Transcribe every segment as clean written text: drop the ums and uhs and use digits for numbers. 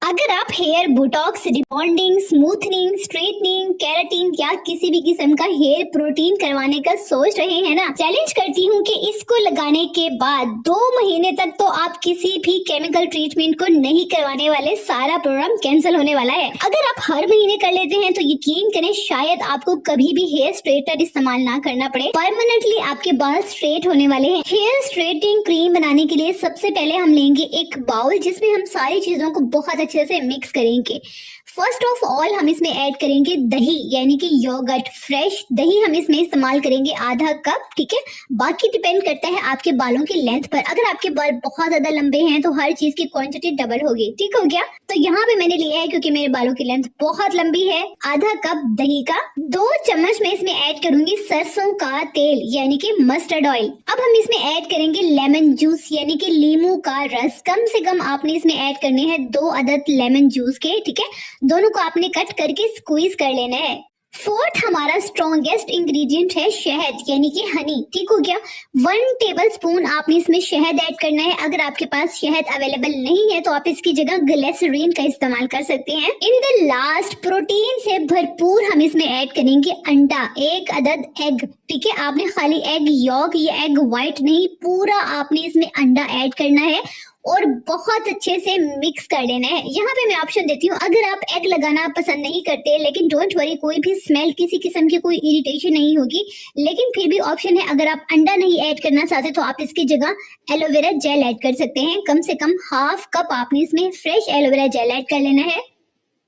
अगर आप hair botox, rebonding, smoothening, straightening, keratin या किसी भी किस्म का हेयर प्रोटीन करवाने का सोच रहे हैं ना, चैलेंज करती हूँ कि इसको लगाने के बाद 2 महीने तक तो आप किसी भी केमिकल ट्रीटमेंट को नहीं करवाने वाले, सारा प्रोग्राम कैंसिल होने वाला है। अगर आप हर महीने कर लेते हैं तो यकीन करें शायद आपको कभी भी हेयर स्ट्रेटनर इस्तेमाल ना करना पड़े। परमानेंटली आपके बाल स्ट्रेट होने वाले हैं। हेयर स्ट्रेटनिंग क्रीम बनाने के लिए सबसे पहले हम लेंगे एक बाउल जिसमें हम सारी चीजों को बहुत अच्छे से मिक्स करेंगे। फर्स्ट ऑफ ऑल हम इसमें ऐड करेंगे दही, यानी कि योगर्ट। फ्रेश दही हम इसमें इस्तेमाल करेंगे आधा कप, ठीक है। बाकी डिपेंड करता है आपके बालों की लेंथ पर। अगर आपके बाल बहुत ज्यादा लंबे हैं तो हर चीज की क्वांटिटी डबल होगी, ठीक हो गया। तो यहाँ पे मैंने लिया है, क्योंकि मेरे बालों की लेंथ बहुत लंबी है, आधा कप दही का। 2 चम्मच में इसमें ऐड करूंगी सरसों का तेल, यानी कि मस्टर्ड ऑयल। अब हम इसमें ऐड करेंगे लेमन जूस, यानी कि लीमू का रस। कम से कम आपने इसमें ऐड करने हैं 2 अदद लेमन जूस के, ठीक है। दोनों को आपने कट करके स्क्वीज कर लेना है। 4th हमारा स्ट्रॉन्गेस्ट इंग्रेडिएंट है शहद, यानी कि हनी, ठीक हो गया। 1 टेबलस्पून आपने इसमें शहद ऐड करना है। अगर आपके पास शहद अवेलेबल नहीं है तो आप इसकी जगह ग्लिसरीन का इस्तेमाल कर सकते हैं। इन द लास्ट, प्रोटीन से भरपूर हम इसमें ऐड करेंगे अंडा, 1 अदद एग, ठीक है। आपने खाली एग यॉक या एग व्हाइट नहीं, पूरा आपने इसमें अंडा ऐड करना है और बहुत अच्छे से मिक्स कर लेना है। यहाँ पे मैं ऑप्शन देती हूँ, अगर आप एग लगाना पसंद नहीं करते, लेकिन डोंट वरी, कोई भी स्मेल, किसी किस्म की कोई इरिटेशन नहीं होगी, लेकिन फिर भी ऑप्शन है, अगर आप अंडा नहीं ऐड करना चाहते तो आप इसकी जगह एलोवेरा जेल ऐड कर सकते हैं। कम से कम ½ कप आपने इसमें फ्रेश एलोवेरा जेल ऐड कर लेना है।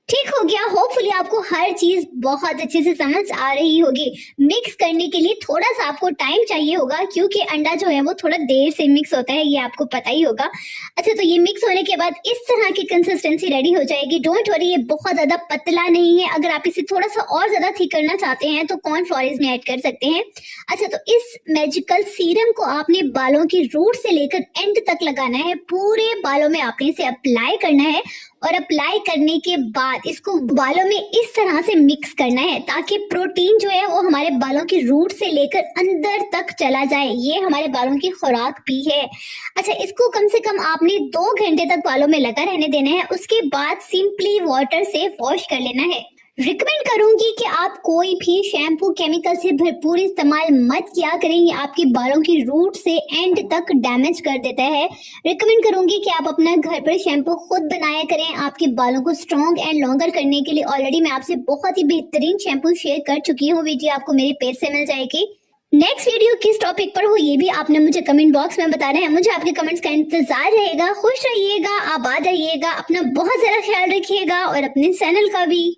ठीक हो गया। होपफुली आपको हर चीज बहुत अच्छे से समझ आ रही होगी। मिक्स करने के लिए थोड़ा सा आपको टाइम चाहिए होगा, क्योंकि अंडा जो है वो थोड़ा देर से मिक्स होता है, ये आपको पता ही होगा। अच्छा, तो ये मिक्स होने के बाद इस तरह की कंसिस्टेंसी रेडी हो जाएगी। डोंट वरी, ये बहुत ज्यादा पतला नहीं है। अगर आप इसे थोड़ा सा और ज्यादा थिक करना चाहते हैं तो कॉर्नफ्लोर इसमें ऐड कर सकते हैं। अच्छा, तो इस मैजिकल सीरम को आपने बालों की रूट से लेकर एंड तक लगाना है। पूरे बालों में आपने इसे अप्लाई करना है और अप्लाई करने के बाद इसको बालों में इस तरह से मिक्स करना है ताकि प्रोटीन जो है वो हमारे बालों की रूट से लेकर अंदर तक चला जाए। ये हमारे बालों की खुराक भी है। अच्छा, इसको कम से कम आपने 2 घंटे तक बालों में लगा रहने देना है। उसके बाद सिंपली वाटर से वॉश कर लेना है। रिकमेंड करूंगी कि आप कोई भी शैम्पू केमिकल से भरपूर इस्तेमाल मत किया करें, ये आपके बालों की रूट से एंड तक डैमेज कर देता है। रिकमेंड करूंगी कि आप अपना घर पर शैम्पू खुद बनाया करें। आपके बालों को स्ट्रॉन्ग एंड लॉन्गर करने के लिए ऑलरेडी मैं आपसे बहुत ही बेहतरीन शैम्पू शेयर कर चुकी हूँ। वीडियो आपको मेरे पेज से मिल जाएगी। नेक्स्ट वीडियो किस टॉपिक पर हो ये भी आपने मुझे कमेंट बॉक्स में बताना है। मुझे आपके कमेंट्स का इंतजार रहेगा। खुश रहिएगा, आबाद रहिएगा, अपना बहुत सारा ख्याल रखिएगा और अपने चैनल का भी।